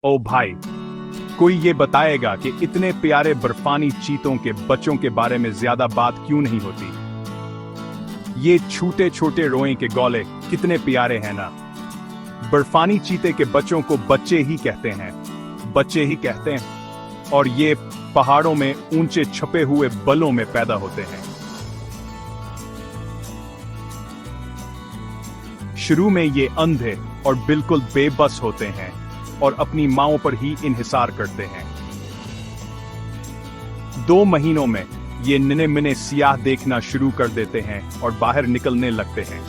ओ भाई, कोई ये बताएगा कि इतने प्यारे बर्फानी चीतों के बच्चों के बारे में ज्यादा बात क्यों नहीं होती। ये छोटे छोटे रोए के गोले कितने प्यारे हैं ना। बर्फानी चीते के बच्चों को बच्चे ही कहते हैं, बच्चे ही कहते हैं, और ये पहाड़ों में ऊंचे छपे हुए बलों में पैदा होते हैं। शुरू में ये अंधे और बिल्कुल बेबस होते हैं और अपनी मांओं पर ही इन्हिसार करते हैं। 2 महीनों में ये नन्हे मुन्ने सियाह देखना शुरू कर देते हैं और बाहर निकलने लगते हैं।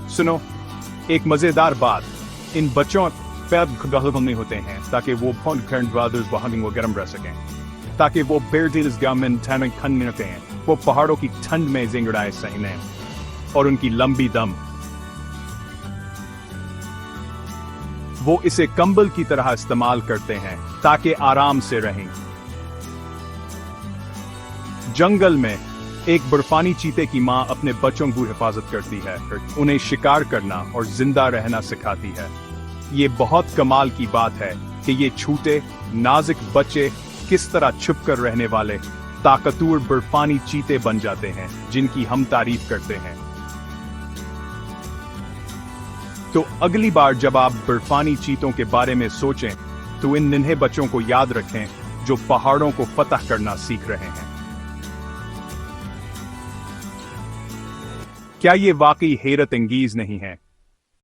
सुनो, एक मजेदार बात, इन बच्चों पैर नहीं होते हैं ताकि वो गर्म रह सकें, ताकि वो खनते हैं, वो पहाड़ों की ठंड में जिंगड़ाए सहने, और उनकी लंबी दम, वो इसे कंबल की तरह इस्तेमाल करते हैं ताकि आराम से रहें। जंगल में एक बर्फानी चीते की मां अपने बच्चों की हिफाजत करती है, उन्हें शिकार करना और जिंदा रहना सिखाती है। ये बहुत कमाल की बात है कि ये छोटे नाजुक बच्चे किस तरह छुपकर रहने वाले ताकतवर बर्फानी चीते बन जाते हैं जिनकी हम तारीफ करते हैं। तो अगली बार जब आप बर्फानी चीतों के बारे में सोचें तो इन नन्हे बच्चों को याद रखें जो पहाड़ों को फतह करना सीख रहे हैं। क्या ये वाकई हैरत अंगेज नहीं है